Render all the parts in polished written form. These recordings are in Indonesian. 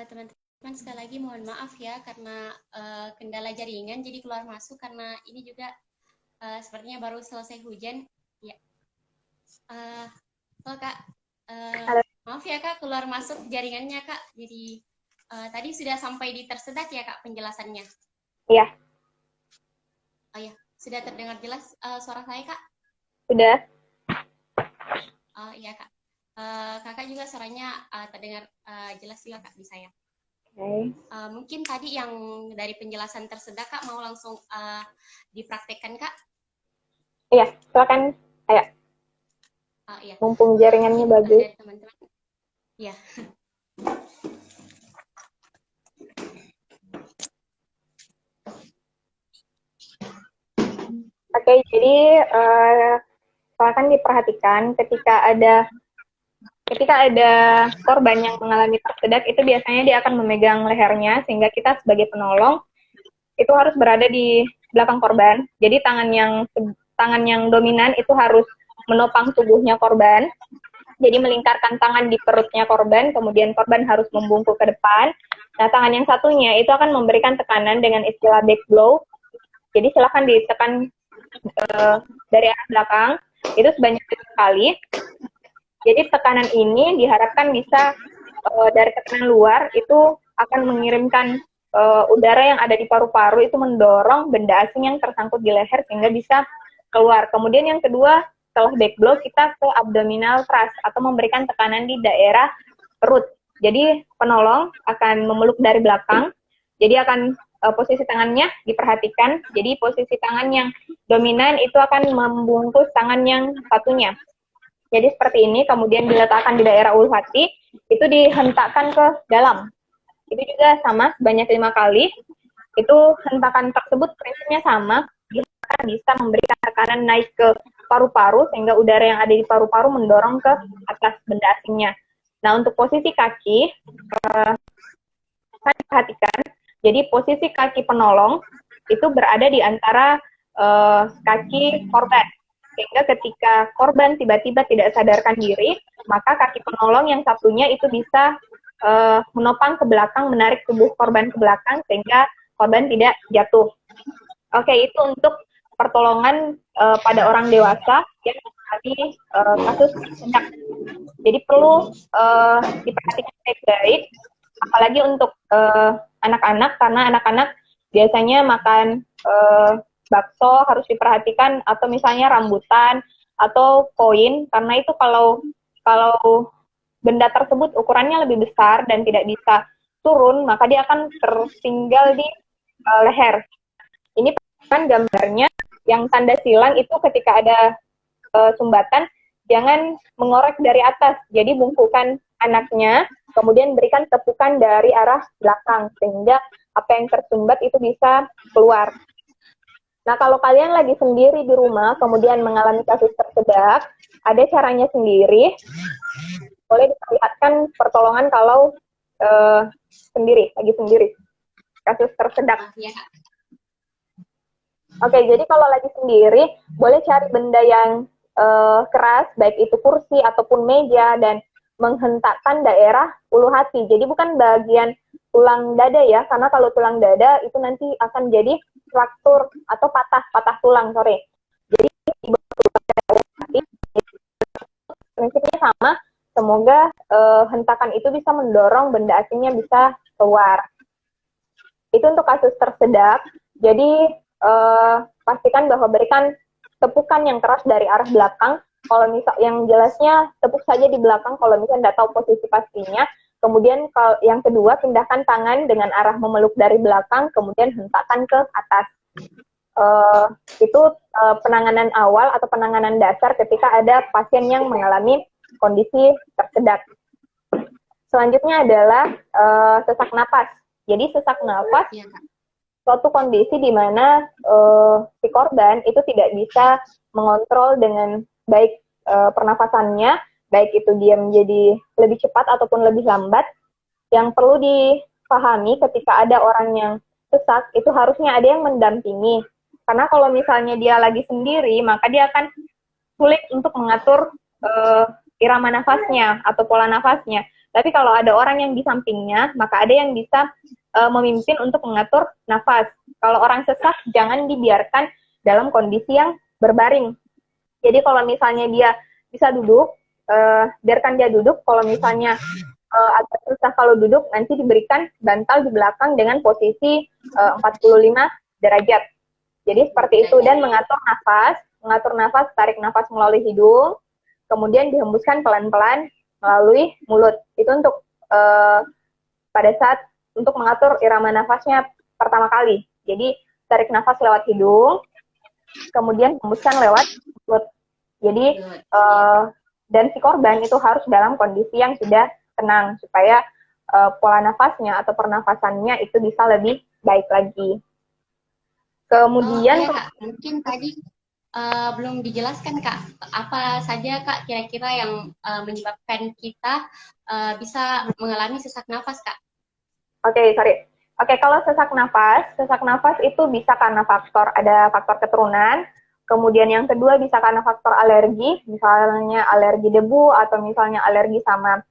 Teman-teman sekali lagi mohon maaf ya karena kendala jaringan jadi keluar masuk karena ini juga sepertinya baru selesai hujan. Ya, Kak, maaf ya Kak keluar masuk jaringannya Kak. Jadi tadi sudah sampai di tersedak ya Kak penjelasannya. Iya. Oh ya, sudah terdengar jelas suara saya Kak? Sudah. Oh iya Kak. Kakak juga suaranya terdengar jelas juga Kak di saya. Okay. Mungkin tadi yang dari penjelasan tersedak Kak mau langsung dipraktekkan Kak? Iya, silakan. Ayo. Iya. Mumpung jaringannya Mungkin bagus. dari teman-teman. Ya. Oke, jadi silakan diperhatikan ketika ada korban yang mengalami tersedak, itu biasanya dia akan memegang lehernya, sehingga kita sebagai penolong itu harus berada di belakang korban. Jadi tangan yang dominan itu harus menopang tubuhnya korban. Jadi melingkarkan tangan di perutnya korban, kemudian korban harus membungkuk ke depan. Nah, tangan yang satunya itu akan memberikan tekanan dengan istilah back blow. Jadi silakan ditekan dari arah belakang, itu sebanyak 7 kali. Jadi tekanan ini diharapkan bisa dari tekanan luar itu akan mengirimkan udara yang ada di paru-paru itu mendorong benda asing yang tersangkut di leher sehingga bisa keluar. Kemudian yang kedua, setelah back blow kita ke abdominal thrust atau memberikan tekanan di daerah perut. Jadi penolong akan memeluk dari belakang. Jadi akan posisi tangannya diperhatikan. Jadi posisi tangan yang dominan itu akan membungkus tangan yang satunya. Jadi seperti ini, kemudian diletakkan di daerah ulu hati, itu dihentakkan ke dalam. Itu juga sama, sebanyak 5 kali. Itu hentakan tersebut prinsipnya sama, bisa memberikan tekanan naik ke paru-paru, sehingga udara yang ada di paru-paru mendorong ke atas benda asingnya. Nah, untuk posisi kaki, saya perhatikan, jadi posisi kaki penolong itu berada di antara kaki korban. Sehingga ketika korban tiba-tiba tidak sadarkan diri, maka kaki penolong yang satunya itu bisa menopang ke belakang, menarik tubuh korban ke belakang, sehingga korban tidak jatuh. Oke, itu untuk pertolongan pada orang dewasa yang mengalami kasus tersedak. Jadi perlu diperhatikan baik-baik, apalagi untuk anak-anak, karena anak-anak biasanya makan bakso harus diperhatikan, atau misalnya rambutan atau koin, karena itu kalau benda tersebut ukurannya lebih besar dan tidak bisa turun, maka dia akan tertinggal di leher. Ini kan gambarnya yang tanda silang itu ketika ada sumbatan, jangan mengorek dari atas, jadi bungkukan anaknya, kemudian berikan tepukan dari arah belakang, sehingga apa yang tersumbat itu bisa keluar. Nah, kalau kalian lagi sendiri di rumah, kemudian mengalami kasus tersedak, ada caranya sendiri. Boleh diperlihatkan pertolongan kalau lagi sendiri, kasus tersedak. Oke, jadi kalau lagi sendiri, boleh cari benda yang keras, baik itu kursi ataupun meja, dan menghentakkan daerah ulu hati. Jadi bukan bagian tulang dada ya, karena kalau tulang dada itu nanti akan jadi fraktur atau patah tulang, sorry. Jadi prinsipnya sama, semoga hentakan itu bisa mendorong benda asingnya bisa keluar. Itu untuk kasus tersedak, jadi pastikan bahwa berikan tepukan yang keras dari arah belakang. Kalau misal yang jelasnya tepuk saja di belakang kalau misalnya tidak tahu posisi pastinya. Kemudian yang kedua, pindahkan tangan dengan arah memeluk dari belakang, kemudian hentakkan ke atas. Itu penanganan awal atau penanganan dasar ketika ada pasien yang mengalami kondisi tersedak. Selanjutnya adalah sesak napas. Jadi sesak napas suatu kondisi di mana si korban itu tidak bisa mengontrol dengan baik pernafasannya, baik itu dia menjadi lebih cepat ataupun lebih lambat. Yang perlu dipahami ketika ada orang yang sesak, itu harusnya ada yang mendampingi. Karena kalau misalnya dia lagi sendiri, maka dia akan sulit untuk mengatur irama nafasnya atau pola nafasnya. Tapi kalau ada orang yang di sampingnya, maka ada yang bisa memimpin untuk mengatur nafas. Kalau orang sesak, jangan dibiarkan dalam kondisi yang berbaring. Jadi kalau misalnya dia bisa duduk, biarkan dia duduk. Kalau misalnya agak susah kalau duduk, nanti diberikan bantal di belakang dengan posisi 45 derajat. Jadi seperti itu, dan mengatur nafas, tarik nafas melalui hidung, kemudian dihembuskan pelan-pelan melalui mulut. Itu untuk pada saat untuk mengatur irama nafasnya pertama kali. Jadi tarik nafas lewat hidung, kemudian hembuskan lewat mulut. Jadi dan si korban itu harus dalam kondisi yang sudah tenang supaya pola nafasnya atau pernafasannya itu bisa lebih baik lagi. Kemudian iya, Kak. Mungkin tadi belum dijelaskan, Kak, apa saja, Kak, kira-kira yang menyebabkan kita bisa mengalami sesak nafas, Kak? Oke, sorry. Oke, kalau sesak nafas itu bisa karena ada faktor keturunan, kemudian yang kedua bisa karena faktor alergi, misalnya alergi debu atau misalnya alergi sama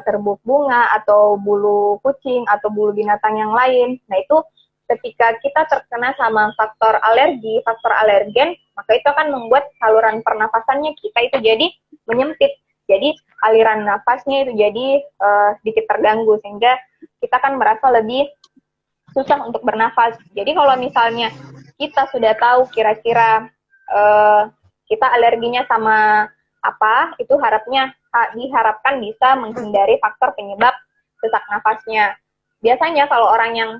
serbuk bunga atau bulu kucing atau bulu binatang yang lain. Nah, itu ketika kita terkena sama faktor alergi, faktor alergen, maka itu akan membuat saluran pernafasannya kita itu jadi menyempit. Jadi aliran nafasnya itu jadi sedikit terganggu, sehingga kita kan merasa lebih susah untuk bernafas. Jadi kalau misalnya kita sudah tahu kira-kira kita alerginya sama apa, itu diharapkan bisa menghindari faktor penyebab sesak nafasnya. Biasanya kalau orang yang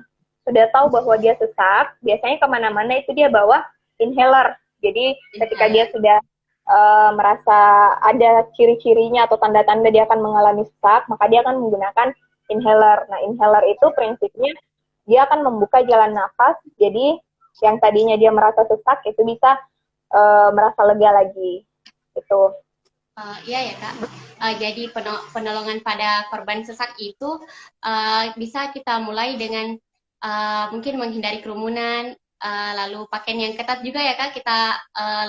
sudah tahu bahwa dia sesak, biasanya kemana-mana itu dia bawa inhaler. Jadi ketika dia sudah merasa ada ciri-cirinya atau tanda-tanda dia akan mengalami sesak, maka dia akan menggunakan inhaler. Nah, inhaler itu prinsipnya dia akan membuka jalan nafas, jadi yang tadinya dia merasa sesak itu bisa merasa lega lagi. Itu. Iya ya, Kak. Jadi penolongan pada korban sesak itu bisa kita mulai dengan mungkin menghindari kerumunan, lalu pakaian yang ketat juga ya, Kak, kita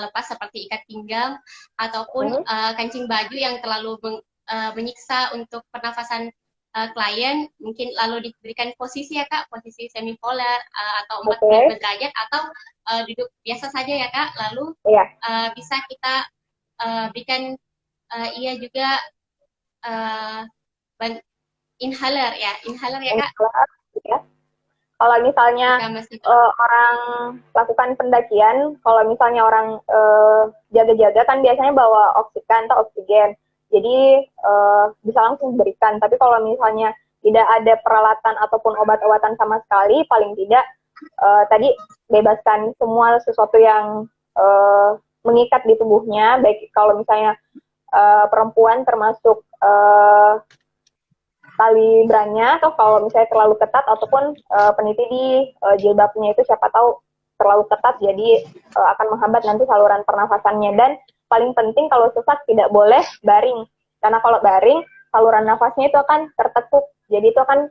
lepas seperti ikat pinggang ataupun kancing baju yang terlalu menyiksa untuk pernafasan klien, mungkin lalu diberikan posisi ya, Kak, posisi semipolar atau 45 derajat atau duduk biasa saja ya, Kak, lalu bisa kita berikan iya juga inhaler ya, Kak. Ya. Kalau misalnya orang lakukan pendakian, kalau misalnya orang jaga-jaga kan biasanya bawa oksigen, jadi bisa langsung diberikan. Tapi kalau misalnya tidak ada peralatan ataupun obat-obatan sama sekali, paling tidak tadi bebaskan semua sesuatu yang mengikat di tubuhnya, baik kalau misalnya perempuan termasuk tali branya, atau kalau misalnya terlalu ketat ataupun peniti di jilbabnya itu siapa tahu terlalu ketat jadi akan menghambat nanti saluran pernafasannya. Dan paling penting kalau sesak tidak boleh baring, karena kalau baring saluran nafasnya itu akan tertekuk, jadi itu akan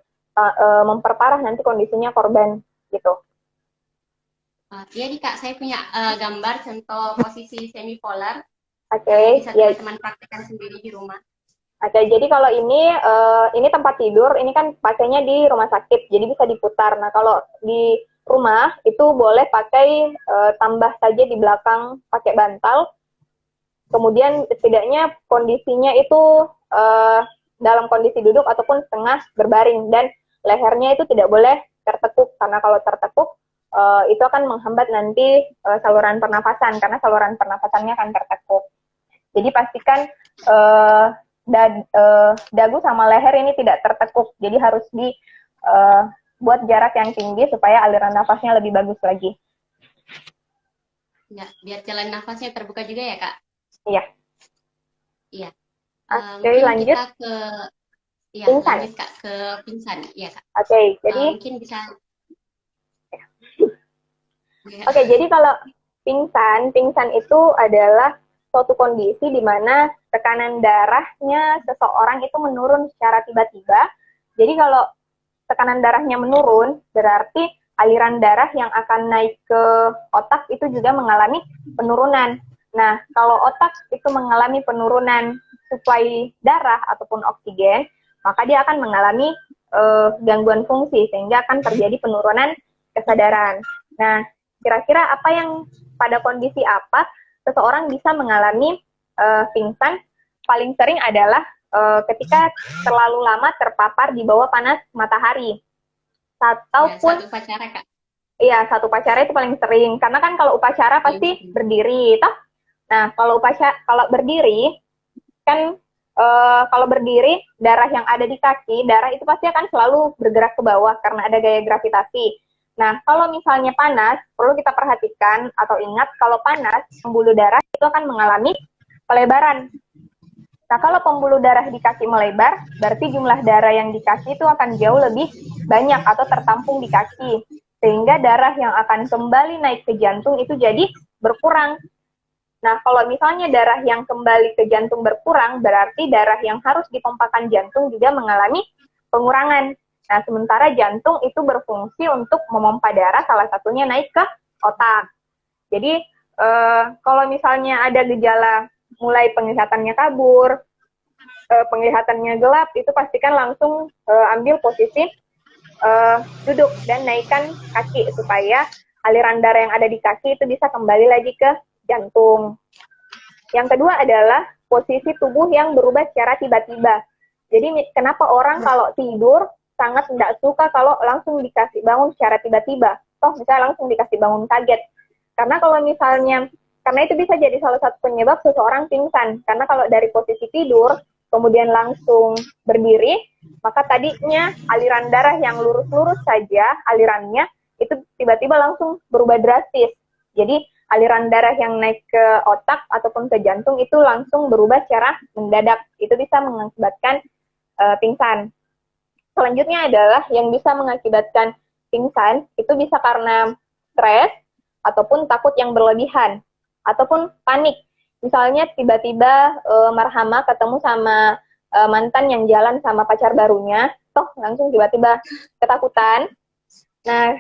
memperparah nanti kondisinya korban gitu. Iya nih, Kak, saya punya gambar contoh posisi semipolar. Oke, bisa teman-teman praktekkan sendiri di rumah. Oke, jadi kalau ini tempat tidur, ini kan pakainya di rumah sakit, jadi bisa diputar. Nah, kalau di rumah itu boleh pakai tambah saja di belakang pakai bantal. Kemudian setidaknya kondisinya itu dalam kondisi duduk ataupun setengah berbaring, dan lehernya itu tidak boleh tertekuk, karena kalau tertekuk itu akan menghambat nanti saluran pernafasan, karena saluran pernafasannya akan tertekuk. Jadi pastikan dagu sama leher ini tidak tertekuk, jadi harus dibuat jarak yang tinggi supaya aliran nafasnya lebih bagus lagi. Ya, biar jalan nafasnya terbuka juga ya, Kak? Iya. Iya. Oke, lanjut. Pingsan. Lanjut, Kak, ke pingsan. Iya, Kak. Oke, jadi mungkin bisa. Oke, jadi kalau pingsan itu adalah suatu kondisi di mana tekanan darahnya seseorang itu menurun secara tiba-tiba. Jadi kalau tekanan darahnya menurun, berarti aliran darah yang akan naik ke otak itu juga mengalami penurunan. Nah, kalau otak itu mengalami penurunan suplai darah ataupun oksigen, maka dia akan mengalami gangguan fungsi, sehingga akan terjadi penurunan kesadaran. Nah, kira-kira apa yang pada kondisi apa seseorang bisa mengalami pingsan? Paling sering adalah ketika terlalu lama terpapar di bawah panas matahari. Ataupun satu upacara, Kak. Iya, satu upacara itu paling sering. Karena kan kalau upacara pasti berdiri, toh. Nah, kalau berdiri kan kalau berdiri, darah yang ada di kaki, darah itu pasti akan selalu bergerak ke bawah karena ada gaya gravitasi. Nah, kalau misalnya panas, perlu kita perhatikan atau ingat kalau panas, pembuluh darah itu akan mengalami pelebaran. Nah, kalau pembuluh darah di kaki melebar, berarti jumlah darah yang di kaki itu akan jauh lebih banyak atau tertampung di kaki. Sehingga darah yang akan kembali naik ke jantung itu jadi berkurang. Nah, kalau misalnya darah yang kembali ke jantung berkurang, berarti darah yang harus dipompakan jantung juga mengalami pengurangan. Nah, sementara jantung itu berfungsi untuk memompa darah, salah satunya naik ke otak. Jadi, kalau misalnya ada gejala mulai penglihatannya kabur, penglihatannya gelap, itu pastikan langsung ambil posisi duduk dan naikkan kaki supaya aliran darah yang ada di kaki itu bisa kembali lagi ke jantung. Yang kedua adalah posisi tubuh yang berubah secara tiba-tiba. Jadi kenapa orang kalau tidur sangat tidak suka kalau langsung dikasih bangun secara tiba-tiba. Toh misalnya langsung dikasih bangun kaget. Karena kalau misalnya, karena itu bisa jadi salah satu penyebab seseorang pingsan. Karena kalau dari posisi tidur, kemudian langsung berdiri, maka tadinya aliran darah yang lurus-lurus saja, alirannya, itu tiba-tiba langsung berubah drastis. Jadi aliran darah yang naik ke otak ataupun ke jantung itu langsung berubah secara mendadak. Itu bisa mengakibatkan pingsan. Selanjutnya adalah yang bisa mengakibatkan pingsan, itu bisa karena stres, ataupun takut yang berlebihan, ataupun panik. Misalnya tiba-tiba Marhama ketemu sama mantan yang jalan sama pacar barunya, toh langsung tiba-tiba ketakutan. Nah,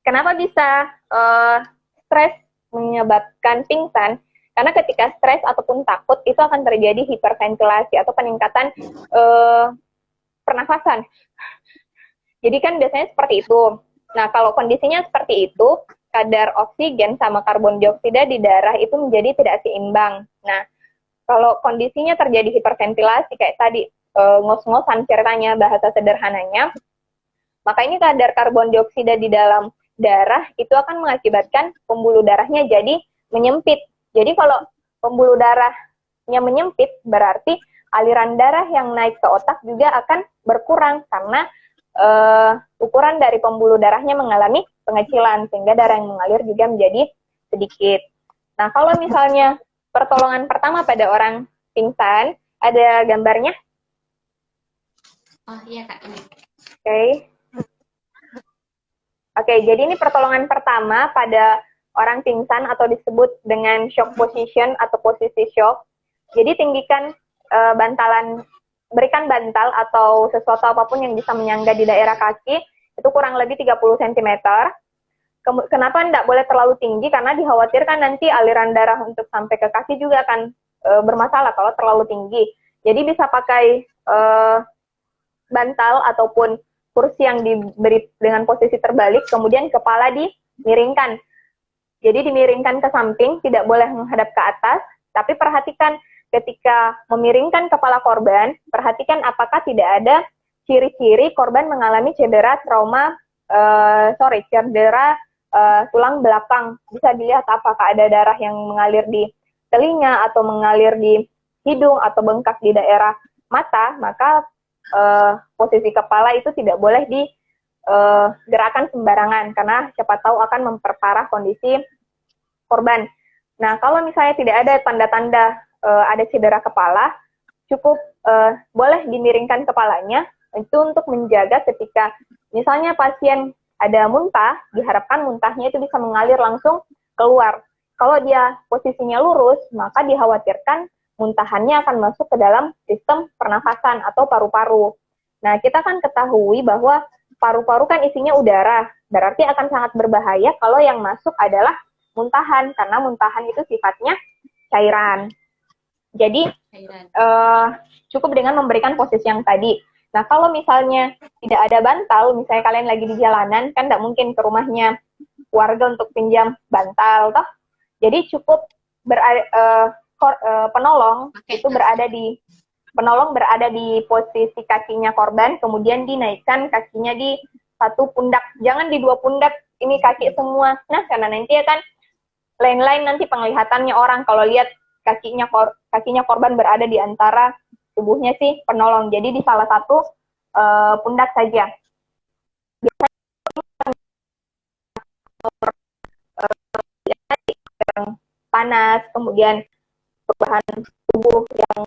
kenapa bisa stres menyebabkan pingsan? Karena ketika stres ataupun takut itu akan terjadi hiperventilasi atau peningkatan pernafasan. Jadi kan biasanya seperti itu. Nah, kalau kondisinya seperti itu, kadar oksigen sama karbon dioksida di darah itu menjadi tidak seimbang. Nah, kalau kondisinya terjadi hiperventilasi kayak tadi, ngos-ngosan ceritanya, bahasa sederhananya, maka ini kadar karbon dioksida di dalam darah itu akan mengakibatkan pembuluh darahnya jadi menyempit. Jadi kalau pembuluh darahnya menyempit, berarti aliran darah yang naik ke otak juga akan berkurang karena ukuran dari pembuluh darahnya mengalami pengecilan, sehingga darah yang mengalir juga menjadi sedikit. Nah, kalau misalnya pertolongan pertama pada orang pingsan, ada gambarnya? Oh iya, Kak. Oke, jadi ini pertolongan pertama pada orang pingsan atau disebut dengan shock position atau posisi shock. Jadi tinggikan berikan bantal atau sesuatu apapun yang bisa menyangga di daerah kaki, itu kurang lebih 30 cm. Kenapa tidak boleh terlalu tinggi? Karena dikhawatirkan nanti aliran darah untuk sampai ke kaki juga akan bermasalah kalau terlalu tinggi. Jadi bisa pakai bantal ataupun kursi yang diberi dengan posisi terbalik, kemudian kepala dimiringkan. Jadi dimiringkan ke samping, tidak boleh menghadap ke atas, tapi perhatikan ketika memiringkan kepala korban, perhatikan apakah tidak ada ciri-ciri korban mengalami cedera tulang belakang. Bisa dilihat apakah ada darah yang mengalir di telinga atau mengalir di hidung atau bengkak di daerah mata, maka posisi kepala itu tidak boleh digerakkan sembarangan karena siapa tahu akan memperparah kondisi korban. Nah, kalau misalnya tidak ada tanda-tanda ada cedera kepala, cukup boleh dimiringkan kepalanya itu untuk menjaga ketika misalnya pasien ada muntah, diharapkan muntahnya itu bisa mengalir langsung keluar. Kalau dia posisinya lurus, maka dikhawatirkan muntahannya akan masuk ke dalam sistem pernafasan atau paru-paru. Nah, kita kan ketahui bahwa paru-paru kan isinya udara, berarti akan sangat berbahaya kalau yang masuk adalah muntahan, karena muntahan itu sifatnya cairan. Jadi cukup dengan memberikan posisi yang tadi. Nah, kalau misalnya tidak ada bantal, misalnya kalian lagi di jalanan, kan tidak mungkin ke rumahnya warga untuk pinjam bantal, toh. Jadi cukup penolong itu berada di posisi kakinya korban, kemudian dinaikkan kakinya di satu pundak, jangan di dua pundak, ini kaki semua. Nah, karena nanti ya kan lain-lain nanti penglihatannya orang kalau lihat kakinya korban berada di antara tubuhnya si penolong. Jadi di salah satu pundak saja. Yang panas, kemudian perubahan tubuh yang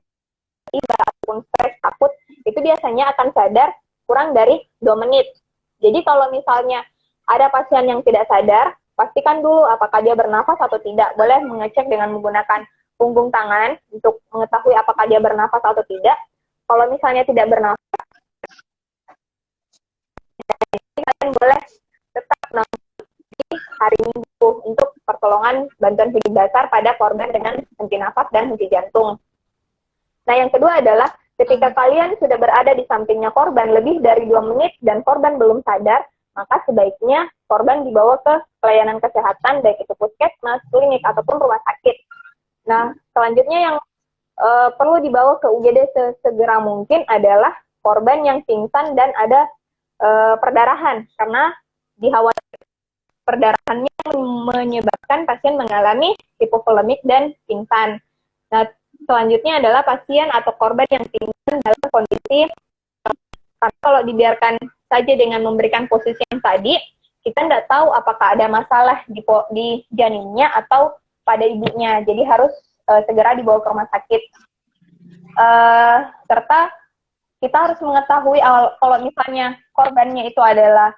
tiba ataupun stres, takut, itu biasanya akan sadar kurang dari 2 menit. Jadi kalau misalnya ada pasien yang tidak sadar, pastikan dulu apakah dia bernafas atau tidak. Boleh mengecek dengan menggunakan punggung tangan untuk mengetahui apakah dia bernafas atau tidak. Kalau misalnya tidak bernafas, kalian boleh tetap di hari Minggu untuk pertolongan bantuan hidup dasar pada korban dengan henti nafas dan henti jantung. Nah, yang kedua adalah ketika kalian sudah berada di sampingnya korban lebih dari 2 menit dan korban belum sadar, maka sebaiknya korban dibawa ke pelayanan kesehatan, baik itu puskesmas, klinik, ataupun rumah sakit. Nah, selanjutnya yang perlu dibawa ke UGD sesegera mungkin adalah korban yang pingsan dan ada perdarahan, karena dikhawatirkan perdarahannya menyebabkan pasien mengalami hipovolemik dan pingsan. Nah, selanjutnya adalah pasien atau korban yang pingsan dalam kondisi, karena kalau dibiarkan saja dengan memberikan posisi yang tadi, kita tidak tahu apakah ada masalah di janinnya atau pada ibunya. Jadi harus segera dibawa ke rumah sakit. Serta kita harus mengetahui kalau misalnya korbannya itu adalah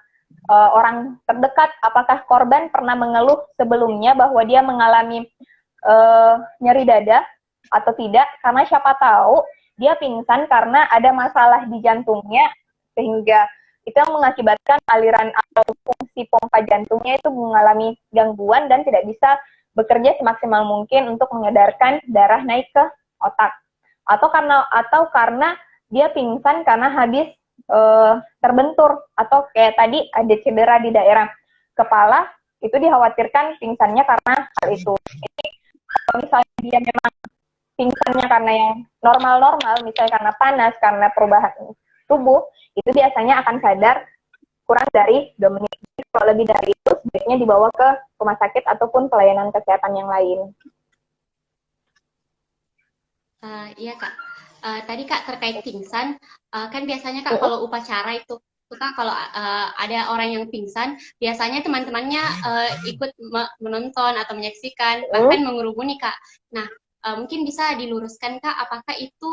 orang terdekat, apakah korban pernah mengeluh sebelumnya bahwa dia mengalami nyeri dada atau tidak, karena siapa tahu dia pingsan karena ada masalah di jantungnya, sehingga itu yang mengakibatkan aliran atau fungsi pompa jantungnya itu mengalami gangguan dan tidak bisa bekerja semaksimal mungkin untuk mengedarkan darah naik ke otak. Atau karena dia pingsan karena habis terbentur, atau kayak tadi ada cedera di daerah kepala, itu dikhawatirkan pingsannya karena hal itu. Jadi kalau misalnya dia memang pingsannya karena yang normal-normal, misalnya karena panas, karena perubahan tubuh, itu biasanya akan sadar kurang dari 2 menit. Jadi kalau lebih dari itu, sebaiknya dibawa ke rumah sakit ataupun pelayanan kesehatan yang lain. Iya Kak, tadi Kak terkait pingsan, kan biasanya Kak kalau upacara itu Kak kalau ada orang yang pingsan, biasanya teman-temannya ikut menonton atau menyaksikan, bahkan mengurumuni Kak. Nah, mungkin bisa diluruskan Kak, apakah itu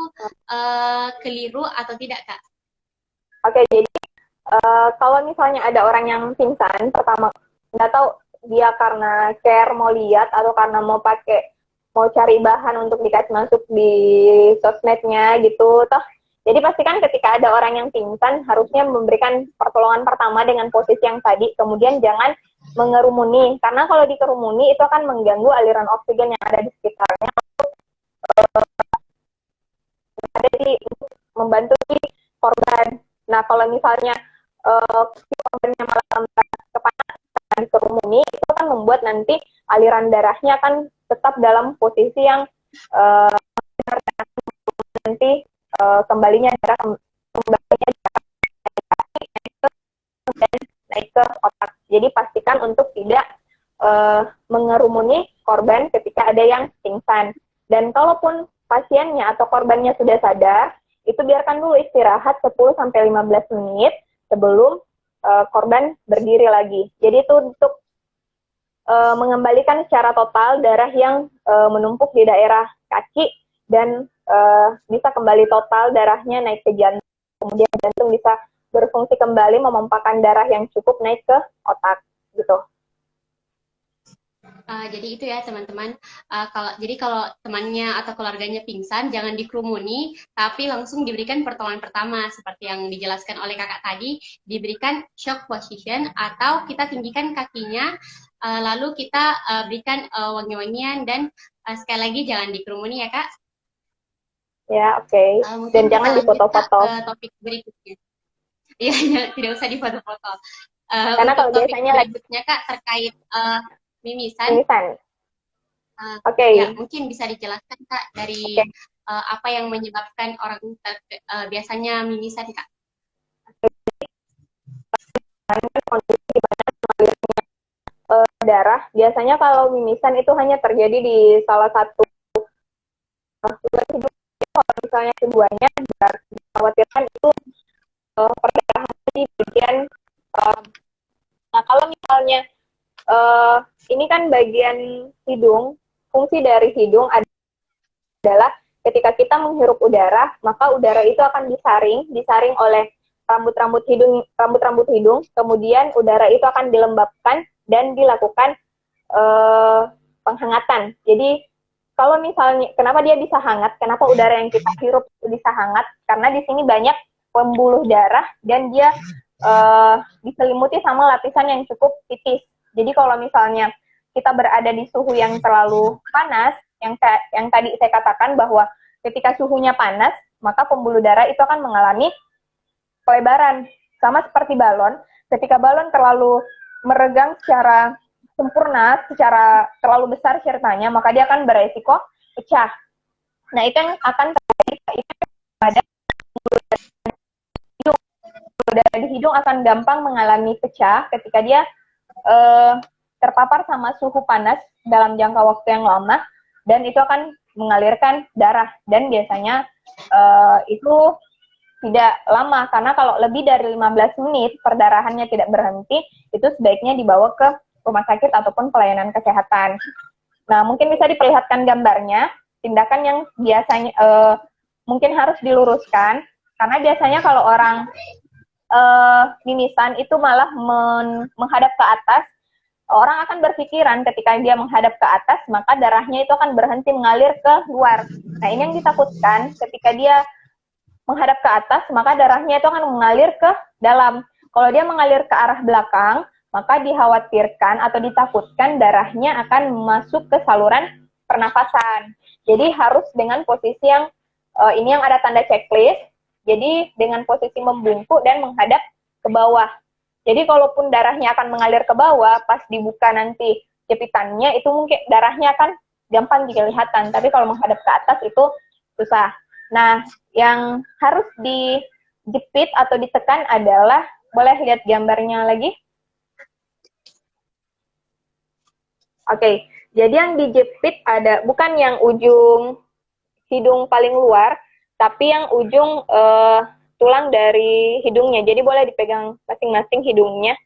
keliru atau tidak Kak? Oke, jadi kalau misalnya ada orang yang pingsan, pertama nggak tahu dia karena care mau lihat atau karena mau cari bahan untuk dikasih masuk di sosmednya gitu, toh. Jadi pastikan ketika ada orang yang pingsan harusnya memberikan pertolongan pertama dengan posisi yang tadi, kemudian jangan mengerumuni, karena kalau dikerumuni itu akan mengganggu aliran oksigen yang ada di sekitarnya, ada untuk membantu si korban. Nah, kalau misalnya si korbannya malah kepanasan dikerumuni, itu akan membuat nanti aliran darahnya akan tetap dalam posisi yang nanti kembalinya darah naik ke otak. Jadi pastikan untuk tidak mengerumuni korban ketika ada yang pingsan. Dan kalaupun pasiennya atau korbannya sudah sadar, itu biarkan dulu istirahat 10-15 menit sebelum korban berdiri lagi. Jadi itu untuk mengembalikan secara total darah yang menumpuk di daerah kaki, dan bisa kembali total darahnya naik ke jantung, kemudian jantung bisa berfungsi kembali memompakan darah yang cukup naik ke otak gitu. Jadi itu ya teman-teman, kalau temannya atau keluarganya pingsan, jangan dikerumuni, tapi langsung diberikan pertolongan pertama seperti yang dijelaskan oleh kakak tadi, diberikan shock position atau kita tinggikan kakinya, lalu kita berikan wangi-wangian, dan sekali lagi jangan dikerumuni ya kak. Ya, oke. Dan Mungkin kita jangan lanjut Kak difoto-foto. ke topik berikutnya. Iya, ya, tidak usah difoto-foto. Karena Untuk kalau topik biasanya lagi berikutnya Kak terkait mimisan, mimisan. ya Oke. mungkin bisa dijelaskan Kak dari Oke. apa yang menyebabkan orang biasanya mimisan Kak? Kondisi di mana mengalirnya darah, biasanya kalau mimisan itu hanya terjadi di salah satu organ hidup. Kalau misalnya keduanya, dikhawatirkan itu perdarahan di bagian nah kalau misalnya ini kan bagian hidung, fungsi dari hidung adalah ketika kita menghirup udara, maka udara itu akan disaring oleh rambut-rambut hidung, kemudian udara itu akan dilembabkan dan dilakukan penghangatan. Jadi kalau misalnya kenapa dia bisa hangat, kenapa udara yang kita hirup bisa hangat? Karena di sini banyak pembuluh darah dan dia diselimuti sama lapisan yang cukup tipis. Jadi kalau misalnya kita berada di suhu yang terlalu panas, yang tadi saya katakan bahwa ketika suhunya panas, maka pembuluh darah itu akan mengalami pelebaran. Sama seperti balon, ketika balon terlalu meregang secara sempurna, secara terlalu besar ceritanya, maka dia akan beresiko pecah. Nah, itu yang akan terjadi pada hidung. Udara di hidung akan gampang mengalami pecah ketika dia terpapar sama suhu panas dalam jangka waktu yang lama, dan itu akan mengalirkan darah. Dan biasanya itu tidak lama, karena kalau lebih dari 15 menit perdarahannya tidak berhenti, itu sebaiknya dibawa ke rumah sakit ataupun pelayanan kesehatan. Nah, mungkin bisa diperlihatkan gambarnya, tindakan yang biasanya mungkin harus diluruskan, karena biasanya kalau orang mimisan itu malah menghadap ke atas, orang akan berpikiran ketika dia menghadap ke atas, maka darahnya itu akan berhenti mengalir ke luar. Nah, ini yang ditakutkan ketika dia menghadap ke atas, maka darahnya itu akan mengalir ke dalam. Kalau dia mengalir ke arah belakang, maka dikhawatirkan atau ditakutkan darahnya akan masuk ke saluran pernafasan. Jadi harus dengan posisi yang ini yang ada tanda checklist. Jadi dengan posisi membungkuk dan menghadap ke bawah. Jadi kalaupun darahnya akan mengalir ke bawah, pas dibuka nanti jepitannya itu mungkin darahnya akan gampang kelihatan. Tapi kalau menghadap ke atas itu susah. Nah, yang harus dijepit atau ditekan adalah, boleh lihat gambarnya lagi? Oke, jadi yang dijepit ada, bukan yang ujung hidung paling luar, tapi yang ujung tulang dari hidungnya. Jadi boleh dipegang masing-masing hidungnya.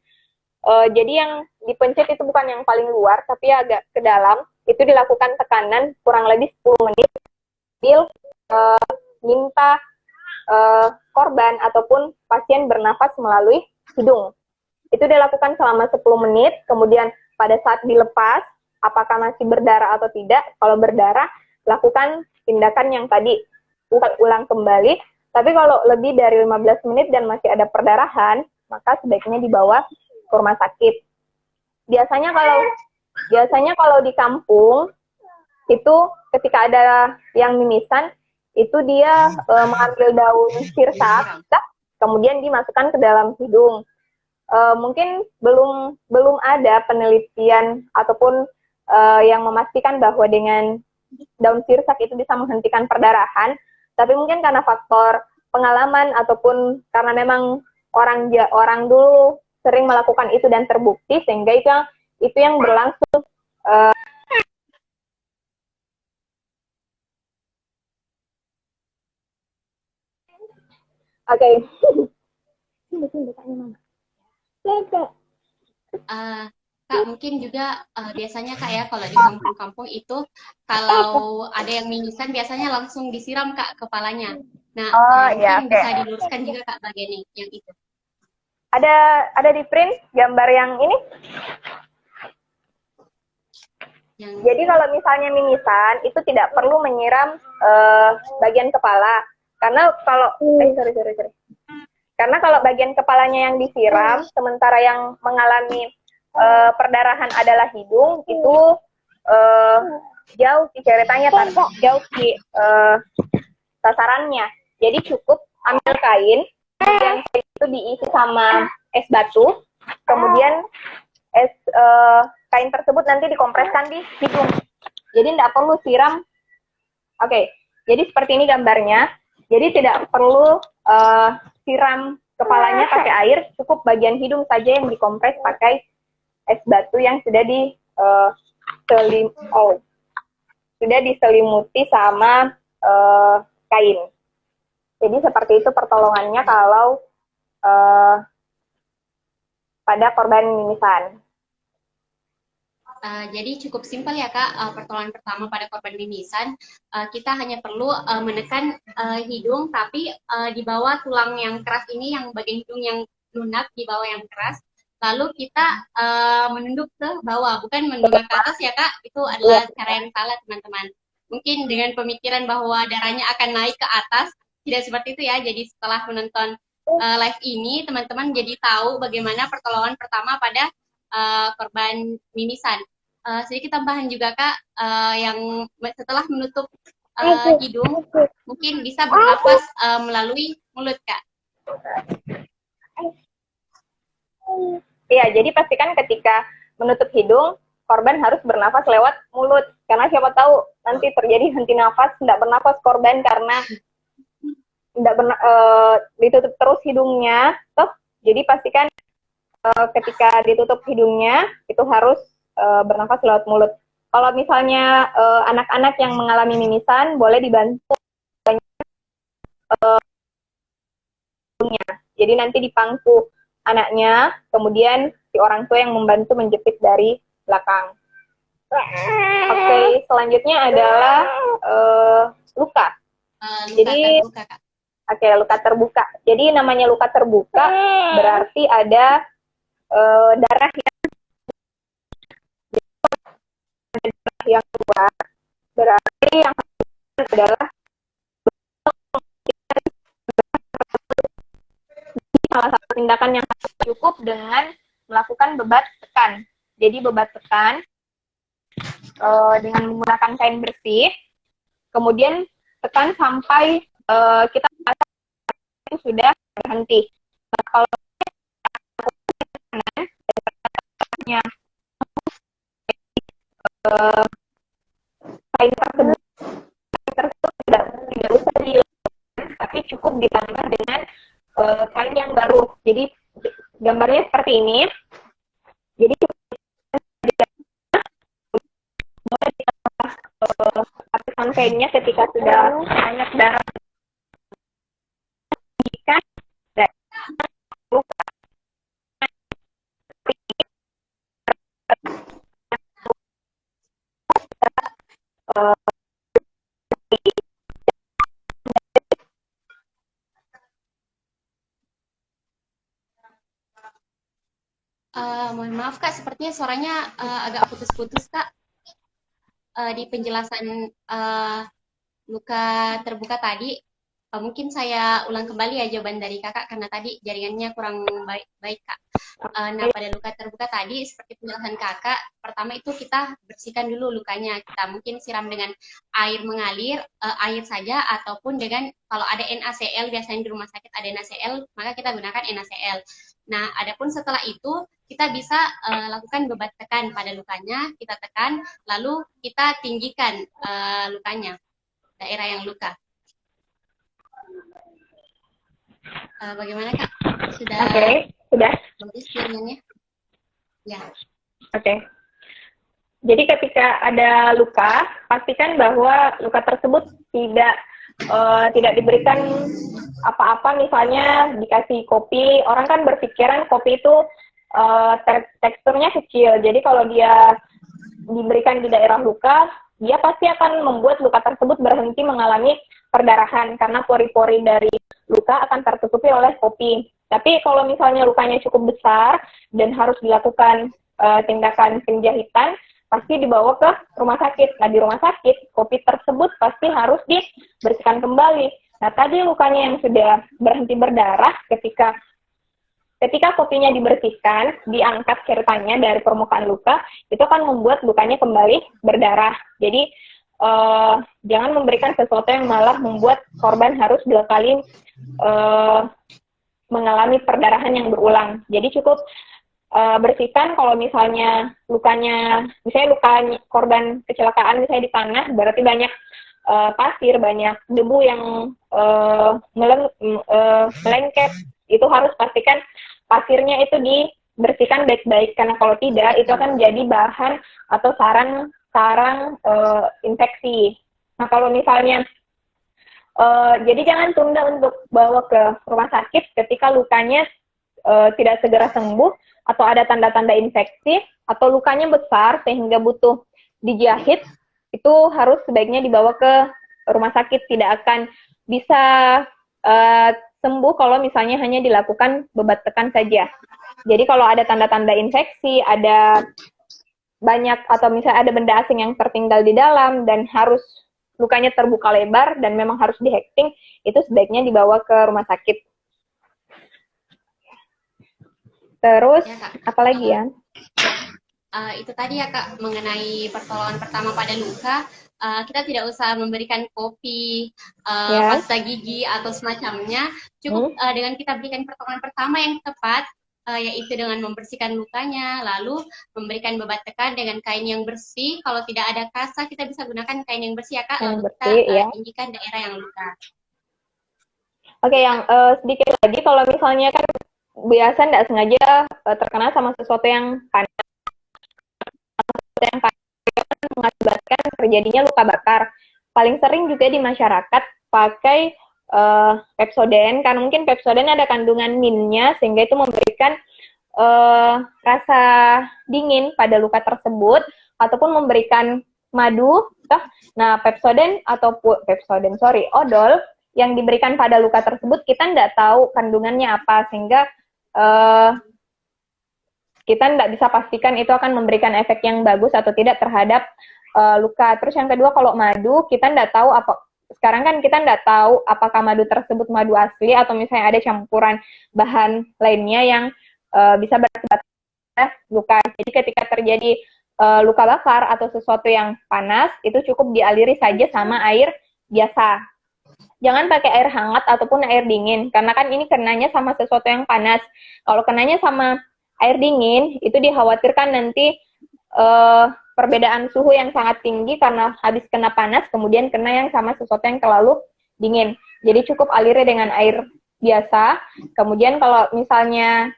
Jadi yang dipencet itu bukan yang paling luar, tapi agak ke dalam. Itu dilakukan tekanan kurang lebih 10 menit. Minta korban ataupun pasien bernafas melalui hidung. Itu dilakukan selama 10 menit, kemudian pada saat dilepas, apakah masih berdarah atau tidak. Kalau berdarah, lakukan tindakan yang tadi, ulang kembali. Tapi kalau lebih dari 15 menit dan masih ada perdarahan, maka sebaiknya dibawa ke rumah sakit. Biasanya kalau di kampung, itu ketika ada yang mimisan, itu dia mengambil daun sirsak, kemudian dimasukkan ke dalam hidung. Mungkin belum ada penelitian ataupun yang memastikan bahwa dengan daun sirsak itu bisa menghentikan perdarahan, tapi mungkin karena faktor pengalaman ataupun karena memang orang dulu sering melakukan itu dan terbukti, sehingga itu yang berlangsung. Oke. Kak, mungkin juga biasanya Kak ya, kalau di kampung-kampung itu, kalau ada yang mimisan biasanya langsung disiram Kak kepalanya. Nah, mungkin bisa diluruskan juga Kak bagian yang itu. Ada di print gambar yang ini? Jadi kalau misalnya mimisan, itu tidak perlu menyiram bagian kepala. Karena kalau Karena kalau bagian kepalanya yang disiram, sementara yang mengalami perdarahan adalah hidung, itu jauh sih ceritanya, jauh sih sasarannya. Jadi cukup ambil kain, kemudian itu diisi sama es batu, kemudian kain tersebut nanti dikompreskan di hidung. Jadi tidak perlu siram. Oke, jadi seperti ini gambarnya. Jadi tidak perlu siram kepalanya pakai air, cukup bagian hidung saja yang dikompres pakai es batu yang sudah sudah diselimuti sama kain. Jadi seperti itu pertolongannya kalau pada korban mimisan. Jadi cukup simpel ya Kak, pertolongan pertama pada korban mimisan, kita hanya perlu menekan hidung, tapi di bawah tulang yang keras ini, yang bagian hidung yang lunak di bawah yang keras, lalu kita menunduk ke bawah, bukan menunduk ke atas ya Kak, itu adalah cara yang salah teman-teman. Mungkin dengan pemikiran bahwa darahnya akan naik ke atas, tidak seperti itu ya. Jadi setelah menonton live ini, teman-teman jadi tahu bagaimana pertolongan pertama pada korban mimisan. Sedikit tambahan juga Kak, yang setelah menutup hidung, mungkin bisa bernafas melalui mulut Kak. Iya, jadi pastikan ketika menutup hidung, korban harus bernafas lewat mulut. Karena siapa tahu nanti terjadi henti nafas, tidak bernafas korban karena tidak ditutup terus hidungnya. Jadi pastikan ketika ditutup hidungnya, itu harus bernafas lewat mulut. Kalau misalnya anak-anak yang mengalami mimisan, boleh dibantu hidungnya. Jadi nanti di pangku anaknya, kemudian si orang tua yang membantu menjepit dari belakang. Oke, selanjutnya adalah luka. Jadi, luka terbuka. Jadi namanya luka terbuka berarti ada darah yang keluar. Berarti yang adalah salah satu tindakan yang cukup dengan melakukan bebat tekan. Jadi bebat tekan dengan menggunakan kain bersih, kemudian tekan sampai kita itu sudah berhenti. Nah, kalau kain tersebut tidak usah dilakukan, tapi cukup ditambah dengan kain yang baru. Jadi gambarnya seperti ini. Jadi lapisan kainnya ketika sudah banyak darah jika luka mohon maaf Kak, sepertinya suaranya agak putus-putus Kak. Di penjelasan luka terbuka tadi, mungkin saya ulang kembali ya jawaban dari Kakak, karena tadi jaringannya kurang baik Kak. Nah, pada luka terbuka tadi, seperti penjelasan Kakak, pertama itu kita bersihkan dulu lukanya. Kita mungkin siram dengan air mengalir, air saja, ataupun dengan, kalau ada NaCl, biasanya di rumah sakit ada NaCl, maka kita gunakan NaCl. Nah, adapun setelah itu, kita bisa lakukan bebat tekan pada lukanya, kita tekan, lalu kita tinggikan lukanya, daerah yang luka. Bagaimana Kak? Sudah? Oke, sudah. Bagus jaringannya? Ya. Oke. Jadi ketika ada luka, pastikan bahwa luka tersebut tidak diberikan apa-apa, misalnya dikasih kopi. Orang kan berpikiran kopi itu teksturnya kecil, jadi kalau dia diberikan di daerah luka, dia pasti akan membuat luka tersebut berhenti mengalami perdarahan, karena pori-pori dari luka akan tertutupi oleh kopi. Tapi kalau misalnya lukanya cukup besar dan harus dilakukan tindakan penjahitan, pasti dibawa ke rumah sakit. Nah, di rumah sakit, kopi tersebut pasti harus dibersihkan kembali. Nah, tadi lukanya yang sudah berhenti berdarah, ketika kopinya dibersihkan, diangkat ceritanya dari permukaan luka, itu akan membuat lukanya kembali berdarah. Jadi, jangan memberikan sesuatu yang malah membuat korban harus 2 kali mengalami perdarahan yang berulang. Jadi cukup bersihkan kalau misalnya lukanya, misalnya luka korban kecelakaan misalnya di tanah, berarti banyak pasir, banyak debu yang melengket, itu harus pastikan pasirnya itu dibersihkan baik-baik, karena kalau tidak itu akan jadi bahan atau sarang infeksi. Nah kalau misalnya jadi jangan tunda untuk bawa ke rumah sakit ketika lukanya tidak segera sembuh atau ada tanda-tanda infeksi atau lukanya besar sehingga butuh dijahit, itu harus sebaiknya dibawa ke rumah sakit. Tidak akan bisa sembuh kalau misalnya hanya dilakukan bebat tekan saja. Jadi kalau ada tanda-tanda infeksi, ada banyak atau misalnya ada benda asing yang tertinggal di dalam dan harus lukanya terbuka lebar dan memang harus dihekting, itu sebaiknya dibawa ke rumah sakit. Terus, Ya, Kak. apalagi ya? Itu tadi ya Kak, mengenai pertolongan pertama pada luka, kita tidak usah memberikan kopi, pasta gigi, atau semacamnya. Cukup dengan kita berikan pertolongan pertama yang tepat, yaitu dengan membersihkan lukanya, lalu memberikan bebat tekan dengan kain yang bersih. Kalau tidak ada kasa, kita bisa gunakan kain yang bersih ya Kak, lalu kita tinggikan daerah yang luka. Oke, yang sedikit lagi, kalau misalnya kan biasa tidak sengaja terkena sama sesuatu yang panas, mengakibatkan terjadinya luka bakar. Paling sering juga di masyarakat pakai Pepsodent, karena mungkin Pepsodent ada kandungan minnya sehingga itu memberikan rasa dingin pada luka tersebut, ataupun memberikan madu. Nah, odol yang diberikan pada luka tersebut kita tidak tahu kandungannya apa, sehingga kita tidak bisa pastikan itu akan memberikan efek yang bagus atau tidak terhadap luka. Terus yang kedua, kalau madu, kita tidak tahu apa. Sekarang kan kita tidak tahu apakah madu tersebut madu asli atau misalnya ada campuran bahan lainnya yang bisa berakibat luka. Jadi ketika terjadi luka bakar atau sesuatu yang panas, itu cukup dialiri saja sama air biasa. Jangan pakai air hangat ataupun air dingin, karena kan ini kenanya sama sesuatu yang panas. Kalau kenanya sama air dingin, itu dikhawatirkan nanti perbedaan suhu yang sangat tinggi karena habis kena panas, kemudian kena yang sama sesuatu yang terlalu dingin. Jadi cukup aliri dengan air biasa. Kemudian kalau misalnya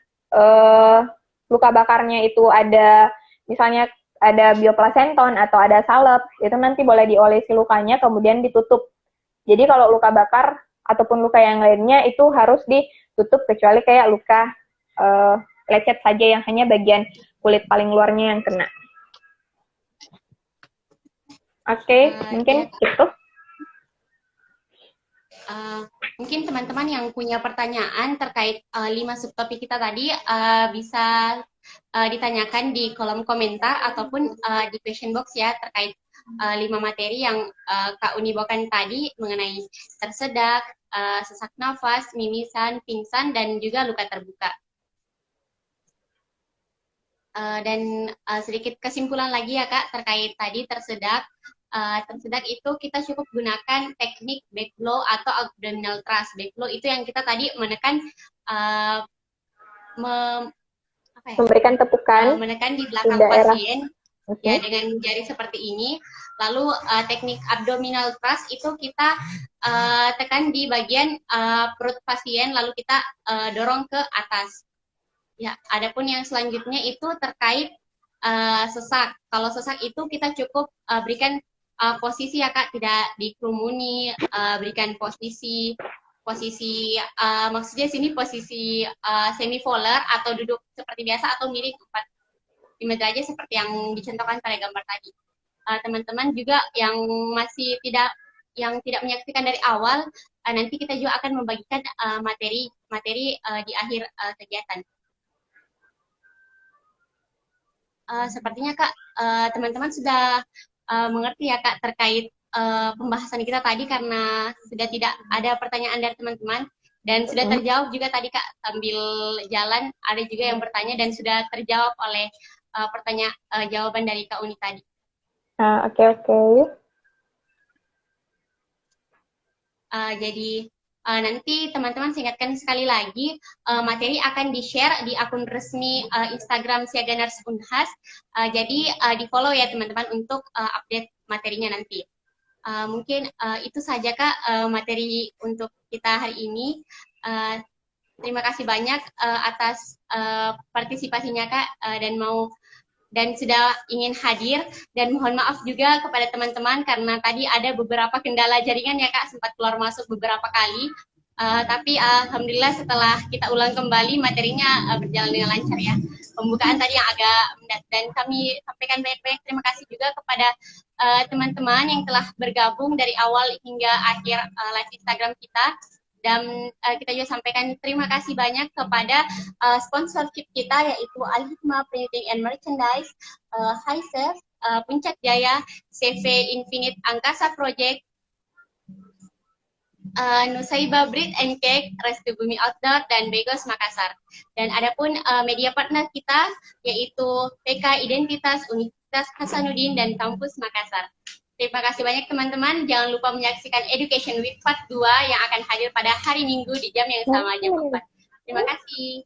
luka bakarnya itu ada, misalnya ada bioplasenton atau ada salep, itu nanti boleh diolesi lukanya, kemudian ditutup. Jadi kalau luka bakar ataupun luka yang lainnya itu harus ditutup, kecuali kayak luka lecet saja yang hanya bagian kulit paling luarnya yang kena. Oke, mungkin itu. Mungkin teman-teman yang punya pertanyaan terkait 5 subtopik kita tadi bisa ditanyakan di kolom komentar ataupun di question box ya, terkait 5 materi yang Kak Uni bawakan tadi mengenai tersedak, sesak nafas, mimisan, pingsan, dan juga luka terbuka. Dan sedikit kesimpulan lagi ya Kak terkait tadi tersedak. Tersedak itu kita cukup gunakan teknik back blow atau abdominal thrust. Back blow itu yang kita tadi menekan memberikan tepukan, menekan di belakang pasien ya dengan jari seperti ini. Lalu teknik abdominal thrust itu kita tekan di bagian perut pasien, lalu kita dorong ke atas. Ya, adapun yang selanjutnya itu terkait sesak. Kalau sesak itu kita cukup berikan posisi ya Kak, tidak dikerumuni, berikan posisi maksudnya sini posisi semi volar atau duduk seperti biasa atau miring 45 derajat seperti yang dicontohkan pada gambar tadi. Teman-teman juga yang masih tidak menyaksikan dari awal, nanti kita juga akan membagikan materi di akhir kegiatan. Sepertinya Kak, teman-teman sudah mengerti ya Kak terkait pembahasan kita tadi, karena sudah tidak ada pertanyaan dari teman-teman dan sudah terjawab juga tadi Kak, sambil jalan ada juga yang bertanya dan sudah terjawab oleh jawaban dari Kak Uni tadi. Oke. Jadi nanti teman-teman saya ingatkan sekali lagi, materi akan di-share di akun resmi Instagram Siaga Nurse Unhas. Jadi di-follow ya teman-teman untuk update materinya nanti. Mungkin itu saja Kak materi untuk kita hari ini. Terima kasih banyak atas partisipasinya Kak dan sudah ingin hadir, dan mohon maaf juga kepada teman-teman karena tadi ada beberapa kendala jaringan ya Kak, sempat keluar masuk beberapa kali, tapi alhamdulillah setelah kita ulang kembali materinya berjalan dengan lancar ya. Pembukaan tadi yang agak dan kami sampaikan banyak-banyak terima kasih juga kepada teman-teman yang telah bergabung dari awal hingga akhir live Instagram kita. Dan kita juga sampaikan terima kasih banyak kepada sponsorship kita, yaitu Al-Hikmah Printing and Merchandise, Highsef, Puncak Jaya, CV Infinite Angkasa Project, Nusaiba Bread and Cake, Restu Bumi Outdoor, dan Begos Makassar. Dan adapun media partner kita, yaitu PK Identitas, Universitas Hasanuddin, dan Kampus Makassar. Terima kasih banyak teman-teman. Jangan lupa menyaksikan Education Week Part 2 yang akan hadir pada hari Minggu di jam yang sama, jam 4. Terima kasih.